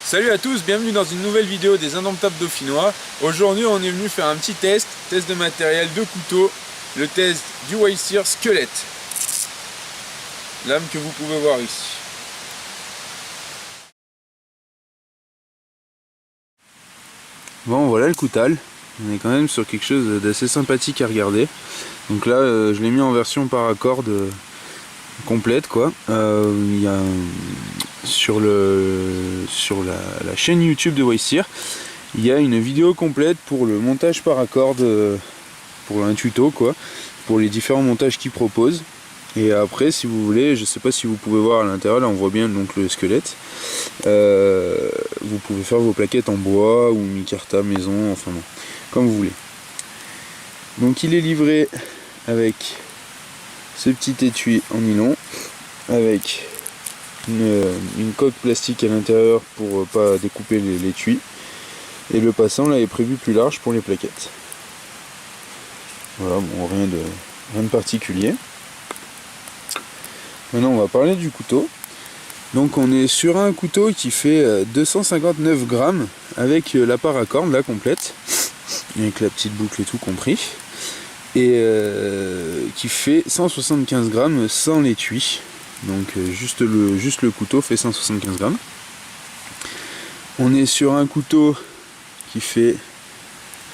Salut à tous, bienvenue dans une nouvelle vidéo des Indomptables Dauphinois. Aujourd'hui on est venu faire un petit test de matériel de couteau, le test du Wayseer Squelette. Lame que vous pouvez voir ici. Bon voilà le coutal, on est quand même sur quelque chose d'assez sympathique à regarder. Donc là je l'ai mis en version paracorde complète quoi. Il y a sur la chaîne YouTube de Wayseer, il y a une vidéo complète pour le montage paracorde, pour un tuto quoi, pour les différents montages qu'il propose. Et après si vous voulez, je sais pas si vous pouvez voir à l'intérieur, là on voit bien donc le squelette. Vous pouvez faire vos plaquettes en bois ou micarta maison, enfin bon, comme vous voulez. Donc il est livré avec ce petit étui en nylon, avec une coque plastique à l'intérieur pour pas découper l'étui, et le passant là est prévu plus large pour les plaquettes. Voilà, bon, rien de particulier. Maintenant on va parler du couteau. Donc on est sur un couteau qui fait 259 grammes avec la paracorde là complète, avec la petite boucle et tout compris, et qui fait 175 grammes sans l'étui. Donc juste le couteau fait 175 grammes. On est sur un couteau qui fait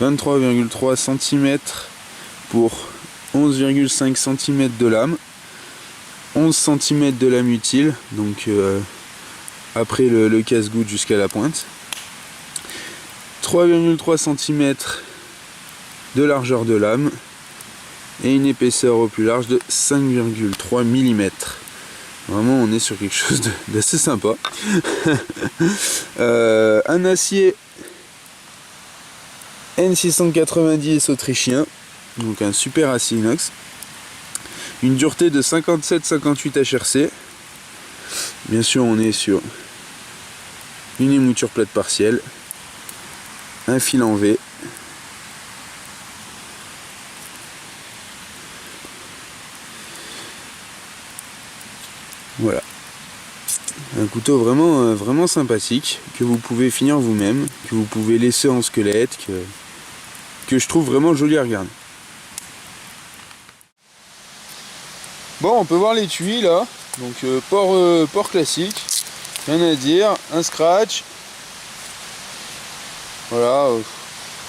23,3 cm pour 11,5 cm de lame, 11 cm de lame utile, donc après le casse-goutte jusqu'à la pointe, 3,3 cm de largeur de lame et une épaisseur au plus large de 5,3 mm. Vraiment on est sur quelque chose d'assez sympa. Un acier N690 autrichien, donc un super acier inox. Une dureté de 57-58 HRC. Bien sûr on est sur une émouture plate partielle, un fil en V, voilà, un couteau vraiment sympathique que vous pouvez finir vous-même, que vous pouvez laisser en squelette, que je trouve vraiment joli à regarder. Bon, on peut voir l'étui là, donc port classique, rien à dire, un scratch, voilà,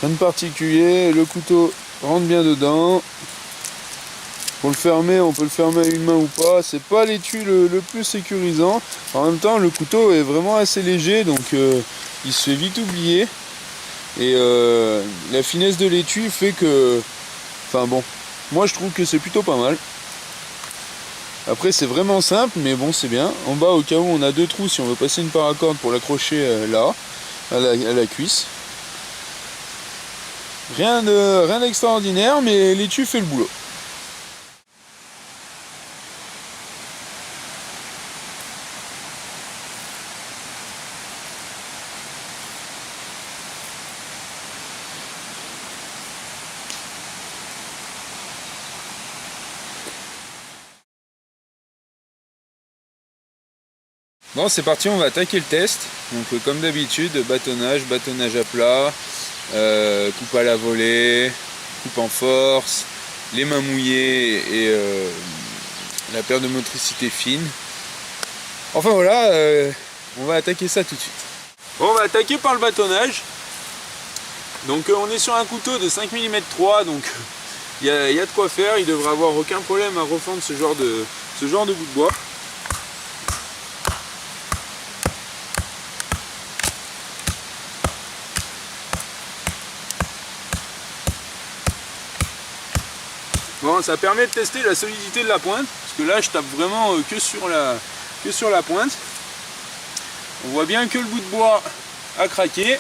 rien de particulier, le couteau rentre bien dedans. Pour le fermer, on peut le fermer à une main ou pas, c'est pas l'étui le plus sécurisant. En même temps le couteau est vraiment assez léger, donc il se fait vite oublier, et la finesse de l'étui fait que, enfin bon, moi je trouve que c'est plutôt pas mal. Après c'est vraiment simple, mais bon c'est bien. En bas, au cas où on a deux trous, si on veut passer une paracorde pour l'accrocher là, à la cuisse. Rien d'extraordinaire, mais l'étui fait le boulot. Bon c'est parti, on va attaquer le test. Donc comme d'habitude, bâtonnage à plat, coupe à la volée, coupe en force, les mains mouillées et la paire de motricité fine. Enfin voilà, on va attaquer ça tout de suite. Bon, on va attaquer par le bâtonnage. Donc on est sur un couteau de 5 mm 3, donc il y a de quoi faire, il devrait avoir aucun problème à refendre ce genre de bout de bois. Bon, ça permet de tester la solidité de la pointe, parce que là je tape vraiment que sur la pointe. On voit bien que le bout de bois a craqué.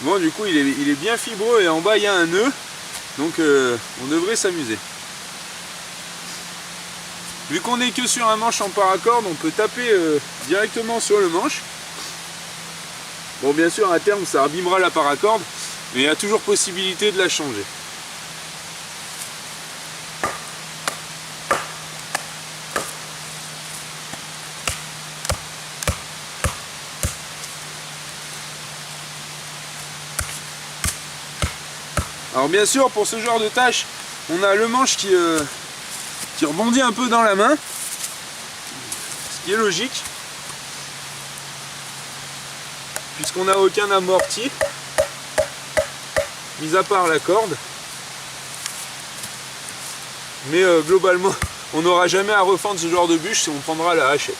Bon, du coup il est bien fibreux et en bas il y a un nœud, donc on devrait s'amuser. Vu qu'on est que sur un manche en paracorde, on peut taper directement sur le manche. Bon, bien sûr à terme ça abîmera la paracorde, mais il y a toujours possibilité de la changer. Alors bien sûr, pour ce genre de tâche, on a le manche qui rebondit un peu dans la main, ce qui est logique, puisqu'on n'a aucun amorti, mis à part la corde. Mais globalement, on n'aura jamais à refendre ce genre de bûche si on prendra la hachette.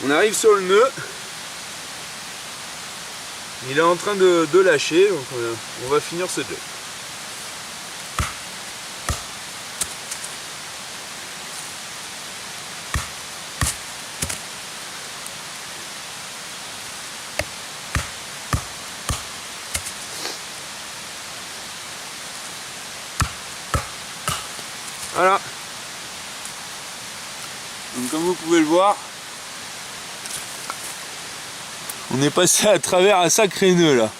On arrive sur le nœud. Il est en train de lâcher, donc on va finir ce job. Voilà. Donc comme vous pouvez le voir, on est passé à travers un sacré nœud là,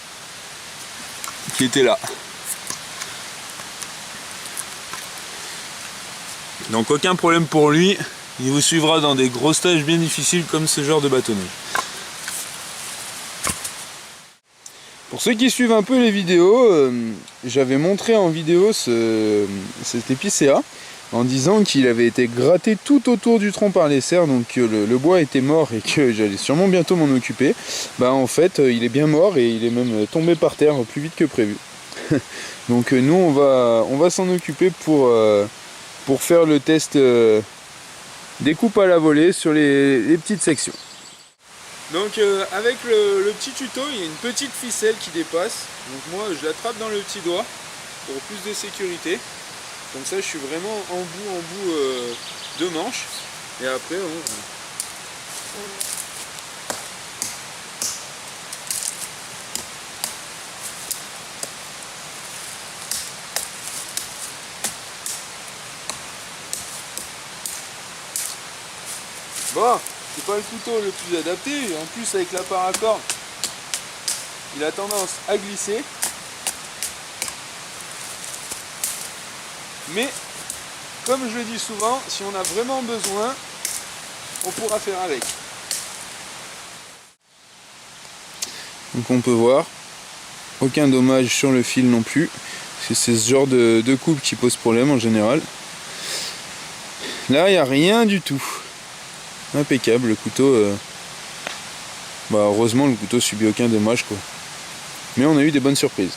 qui était là. Donc aucun problème pour lui, il vous suivra dans des grosses tâches bien difficiles comme ce genre de bâtonnage. Pour ceux qui suivent un peu les vidéos, j'avais montré en vidéo cet épicéa en disant qu'il avait été gratté tout autour du tronc par les cerfs, donc que le bois était mort et que j'allais sûrement bientôt m'en occuper. Bah en fait il est bien mort et il est même tombé par terre plus vite que prévu. Donc nous on va s'en occuper pour faire le test découpe à la volée sur les petites sections. Donc avec le petit tuto, il y a une petite ficelle qui dépasse. Donc moi je l'attrape dans le petit doigt pour plus de sécurité. Comme ça je suis vraiment en bout de manche. Et après bon, c'est pas le couteau le plus adapté, en plus avec la paracorde, il a tendance à glisser. Mais, comme je le dis souvent, si on a vraiment besoin, on pourra faire avec. Donc on peut voir, aucun dommage sur le fil non plus, parce que c'est ce genre de coupe qui pose problème en général. Là, il n'y a rien du tout. Impeccable, le couteau. Bah, heureusement, le couteau subit aucun dommage, quoi. Mais on a eu des bonnes surprises.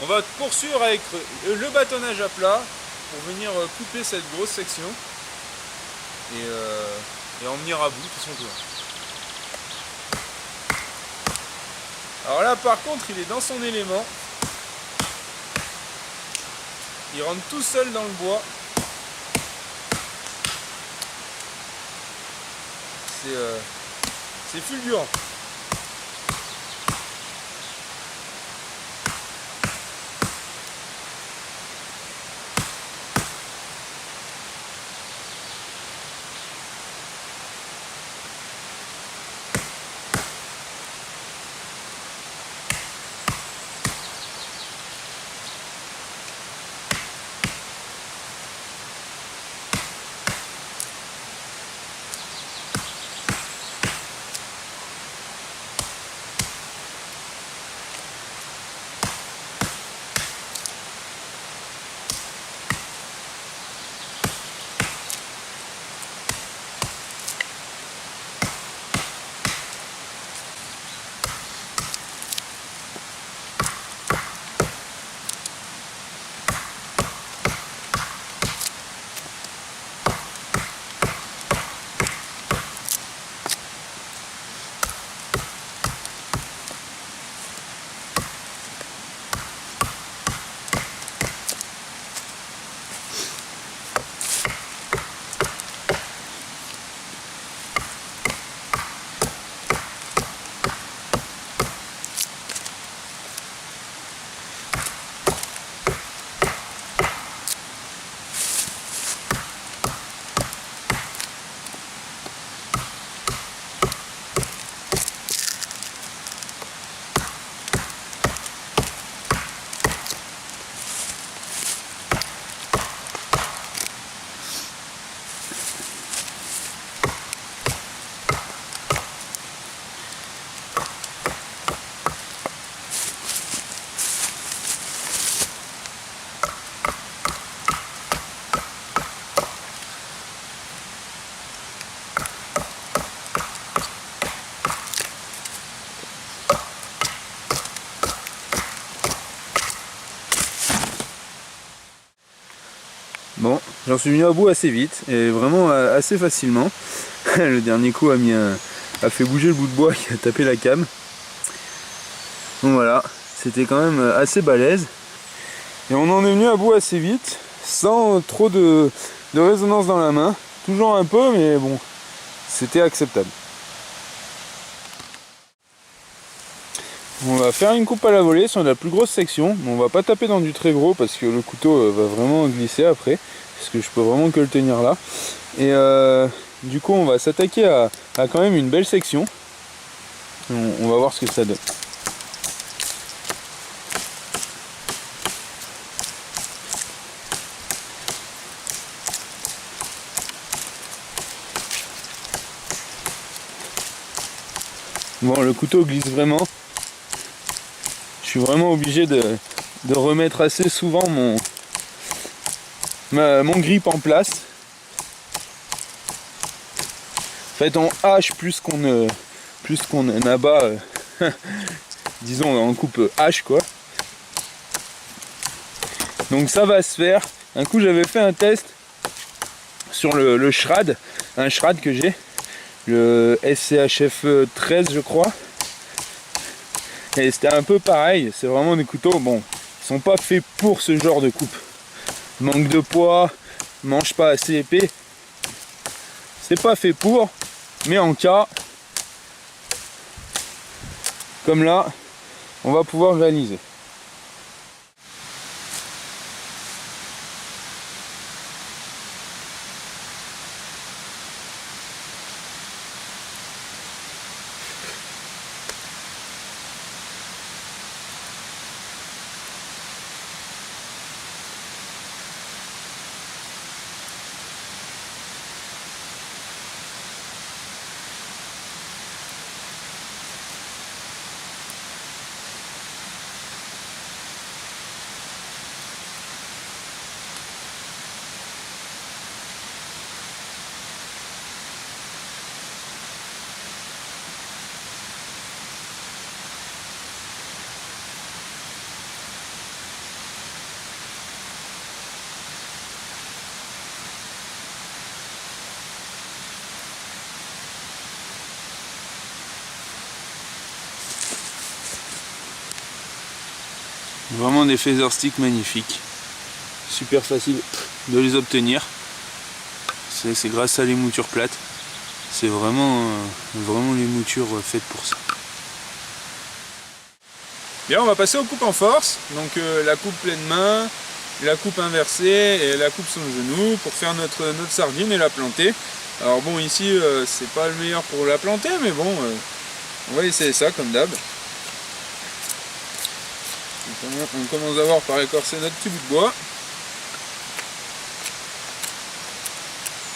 On va poursuivre avec le bâtonnage à plat pour venir couper cette grosse section et en venir à bout tout simplement. Alors là par contre il est dans son élément, il rentre tout seul dans le bois, c'est fulgurant. J'en suis venu à bout assez vite et vraiment assez facilement. Le dernier coup a fait bouger le bout de bois qui a tapé la came. Donc voilà, c'était quand même assez balèze. Et on en est venu à bout assez vite, sans trop de résonance dans la main. Toujours un peu, mais bon, c'était acceptable. On va faire une coupe à la volée sur la plus grosse section. On va pas taper dans du très gros parce que le couteau va vraiment glisser après. Parce que je peux vraiment que le tenir là. Et du coup on va s'attaquer à quand même une belle section. On va voir ce que ça donne. Bon, le couteau glisse vraiment. Je suis vraiment obligé de remettre assez souvent mon grip en place. En fait on hache plus qu'on abat, disons en coupe hache quoi. Donc ça va se faire. Un coup j'avais fait un test sur le Schrad, un Schrad que j'ai, le SCHF 13 je crois. Et c'était un peu pareil, c'est vraiment des couteaux, bon, ils sont pas faits pour ce genre de coupe. Manque de poids, manche pas assez épais. C'est pas fait pour, mais en cas, comme là, on va pouvoir réaliser. Vraiment des feather sticks magnifiques. Super facile de les obtenir. C'est grâce à les moutures plates. C'est vraiment les moutures faites pour ça. Bien, on va passer aux coupes en force. Donc la coupe pleine main, la coupe inversée et la coupe sur le genou pour faire notre sardine et la planter. Alors bon, ici c'est pas le meilleur pour la planter, mais bon, on va essayer ça comme d'hab. On commence d'abord par écorcer notre petit bout de bois.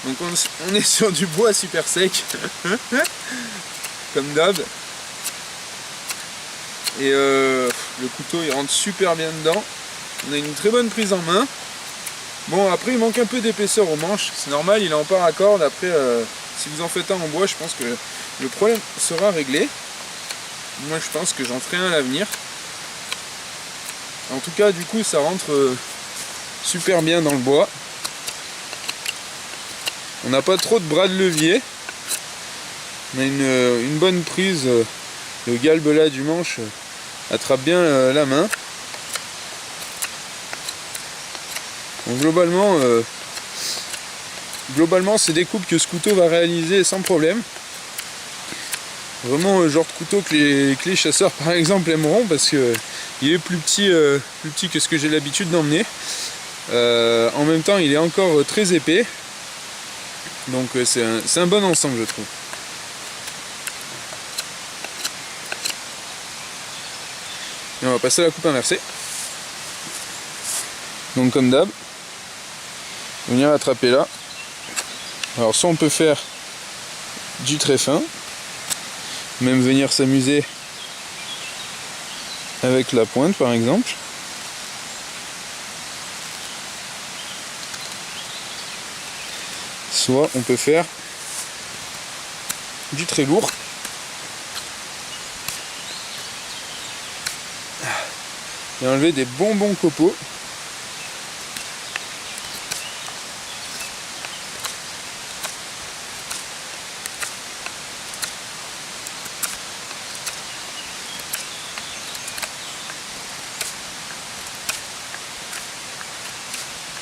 Donc on est sur du bois super sec, comme d'hab. Et le couteau il rentre super bien dedans. On a une très bonne prise en main. Bon, après il manque un peu d'épaisseur aux manches, c'est normal, il est en paracorde. Après si vous en faites un en bois, je pense que le problème sera réglé. Moi je pense que j'en ferai un à l'avenir. En tout cas du coup ça rentre super bien dans le bois. On n'a pas trop de bras de levier. On a une bonne prise. Le galbe là du manche attrape bien la main. Donc globalement c'est des coupes que ce couteau va réaliser sans problème. Vraiment genre de couteau que les chasseurs par exemple aimeront, parce que il est plus petit que ce que j'ai l'habitude d'emmener. En même temps il est encore très épais. Donc c'est un bon ensemble je trouve. Et on va passer à la coupe inversée. Donc comme d'hab, venir attraper là. Alors soit on peut faire du très fin, même venir s'amuser avec la pointe par exemple. Soit on peut faire du très lourd. Et enlever des bonbons copeaux.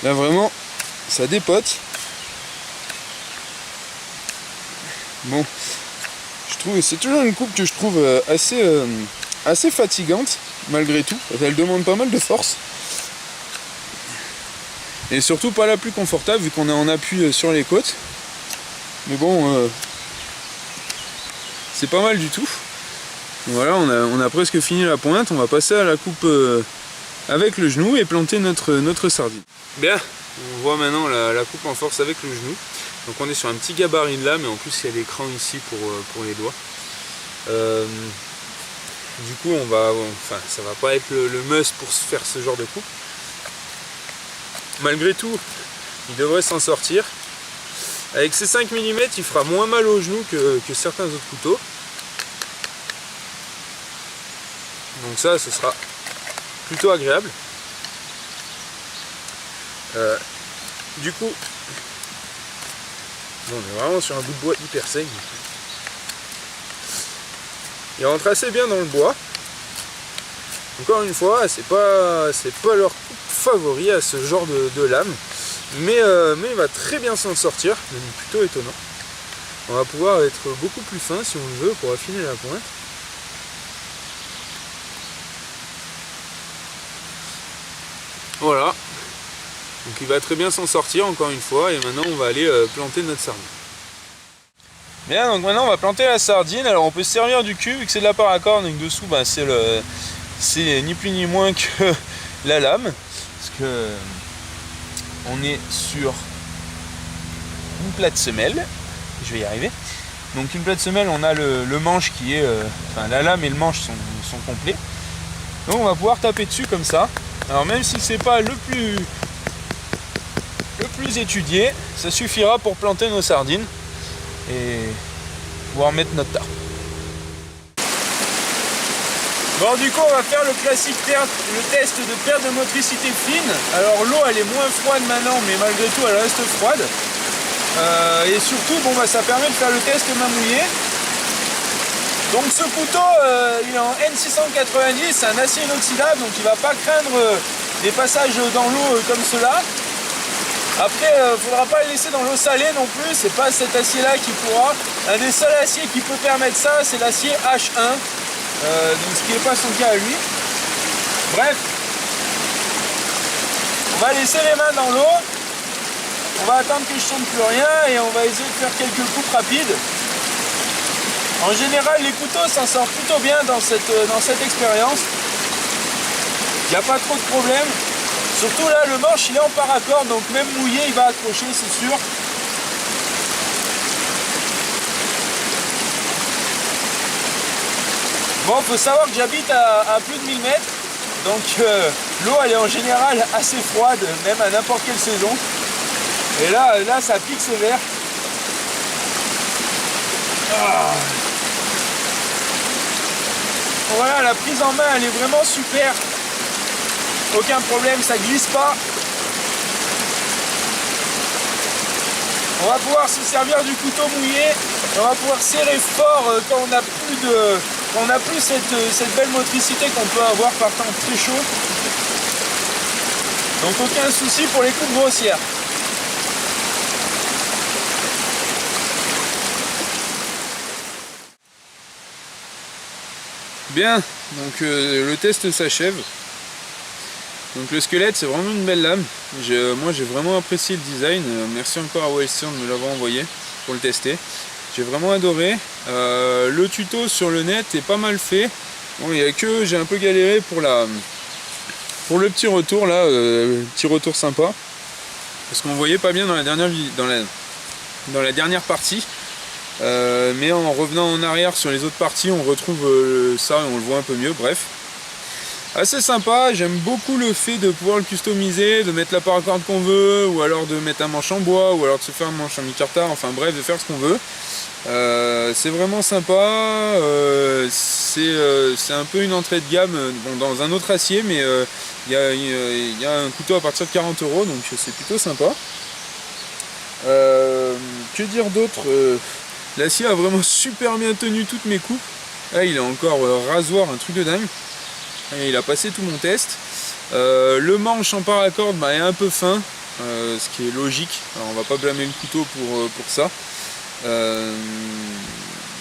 Là vraiment, ça dépote. Bon, je trouve, c'est toujours une coupe que je trouve assez fatigante, malgré tout. Elle demande pas mal de force. Et surtout pas la plus confortable, vu qu'on est en appui sur les côtes. Mais bon, c'est pas mal du tout. Voilà, on a presque fini la pointe. On va passer à la coupe avec le genou et planter notre sardine. Bien, on voit maintenant la coupe en force avec le genou. Donc on est sur un petit gabarit là, mais en plus il y a l'écran ici pour les doigts. Du coup ça va pas être le must pour se faire ce genre de coupe. Malgré tout, il devrait s'en sortir. Avec ces 5 mm, il fera moins mal au genou que certains autres couteaux. Donc ça, ce sera plutôt agréable. Du coup, on est vraiment sur un bout de bois hyper saigne. Il rentre assez bien dans le bois. Encore une fois, c'est pas leur coupe favori à ce genre de lame, mais il va très bien s'en sortir, même plutôt étonnant. On va pouvoir être beaucoup plus fin si on le veut pour affiner la pointe. Voilà, donc il va très bien s'en sortir encore une fois, et maintenant on va aller planter notre sardine. Bien, donc maintenant on va planter la sardine. Alors on peut se servir du cul, vu que c'est de la paracord, donc dessous c'est ni plus ni moins que la lame, parce que on est sur une plate semelle, je vais y arriver. Donc une plate semelle, on a le manche qui est, la lame et le manche sont complets. Donc on va pouvoir taper dessus comme ça. Alors même si c'est pas le plus étudié, ça suffira pour planter nos sardines et pouvoir mettre notre tarte. Bon, du coup on va faire le classique test de perte de motricité fine. Alors l'eau elle est moins froide maintenant, mais malgré tout elle reste froide. Et surtout ça permet de faire le test main mouillée. Donc ce couteau il est en N690, c'est un acier inoxydable, donc il ne va pas craindre des passages dans l'eau comme cela. Après il ne faudra pas le laisser dans l'eau salée non plus, c'est pas cet acier là qui pourra. Un des seuls aciers qui peut permettre ça, c'est l'acier H1, donc ce qui n'est pas son cas à lui. Bref, on va laisser les mains dans l'eau, on va attendre que je sente plus rien et on va essayer de faire quelques coupes rapides. En général, les couteaux s'en sortent plutôt bien dans cette expérience. Il n'y a pas trop de problème. Surtout là, le manche, il est en paracord, donc même mouillé, il va accrocher, c'est sûr. Bon, il faut savoir que j'habite à plus de 1000 mètres. Donc l'eau, elle est en général assez froide, même à n'importe quelle saison. Et là, ça pique sévère. Ah. Voilà, la prise en main elle est vraiment super, aucun problème, ça glisse pas. On va pouvoir se servir du couteau mouillé, on va pouvoir serrer fort quand on n'a plus cette belle motricité qu'on peut avoir par temps très chaud. Donc aucun souci pour les coupes grossières. Bien, donc le test s'achève. Donc le squelette, c'est vraiment une belle lame. Moi j'ai vraiment apprécié le design. Merci encore à Wellstone de me l'avoir envoyé pour le tester. J'ai vraiment adoré. Le tuto sur le net est pas mal fait. Bon, il y a que j'ai un peu galéré pour le petit retour là, petit retour sympa. Parce qu'on voyait pas bien dans la dernière partie. Mais en revenant en arrière sur les autres parties, on retrouve ça et on le voit un peu mieux. Bref, assez sympa. J'aime beaucoup le fait de pouvoir le customiser, de mettre la paracord qu'on veut, ou alors de mettre un manche en bois, ou alors de se faire un manche en micarta, enfin bref, de faire ce qu'on veut. C'est vraiment sympa. C'est un peu une entrée de gamme dans un autre acier, mais il y a un couteau à partir de 40 €, donc c'est plutôt sympa. Que dire d'autre? L'acier a vraiment super bien tenu toutes mes coupes. Là, il est encore rasoir, un truc de dingue. Et il a passé tout mon test. Le manche en paracord est un peu fin. ce qui est logique. Alors, on va pas blâmer le couteau pour ça.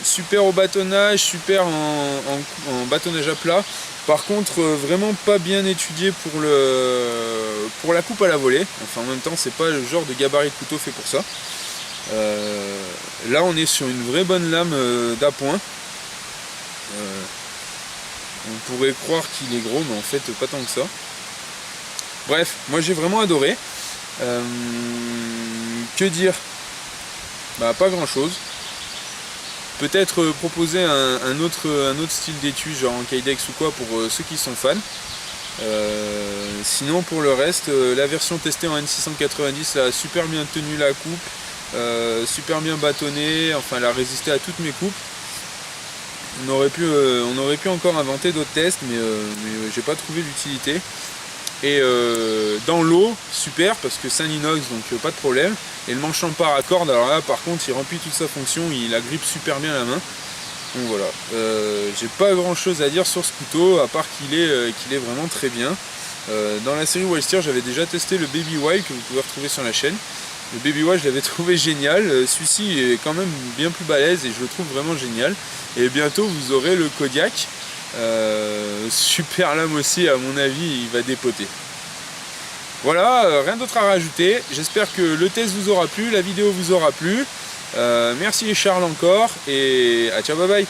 Super au bâtonnage, super en bâtonnage à plat. Par contre, vraiment pas bien étudié pour la coupe à la volée. Enfin, en même temps, c'est pas le genre de gabarit de couteau fait pour ça. Là, on est sur une vraie bonne lame d'appoint. On pourrait croire qu'il est gros, mais en fait, pas tant que ça. Bref, moi j'ai vraiment adoré. Que dire? Bah, pas grand chose. Peut-être proposer un autre style d'étui, genre en Kydex ou quoi, pour ceux qui sont fans. Sinon, pour le reste, la version testée en N690 a super bien tenu la coupe, super bien bâtonné, enfin elle a résisté à toutes mes coupes. On aurait pu encore inventer d'autres tests, mais j'ai pas trouvé l'utilité. Et dans l'eau, super, parce que c'est un inox, donc pas de problème. Et le manche en paracorde, alors là par contre il remplit toute sa fonction, il agrippe super bien la main. Donc voilà, j'ai pas grand chose à dire sur ce couteau, à part qu'il est vraiment très bien. Dans la série Wild Steer, j'avais déjà testé le Baby Wild que vous pouvez retrouver sur la chaîne. Le Baby Wild, je l'avais trouvé génial. Celui-ci est quand même bien plus balèze et je le trouve vraiment génial. Et bientôt vous aurez le Kodiak. Super lame aussi, à mon avis, il va dépoter. Voilà, rien d'autre à rajouter. J'espère que le test vous aura plu, la vidéo vous aura plu. Merci Charles encore et à ciao, bye bye.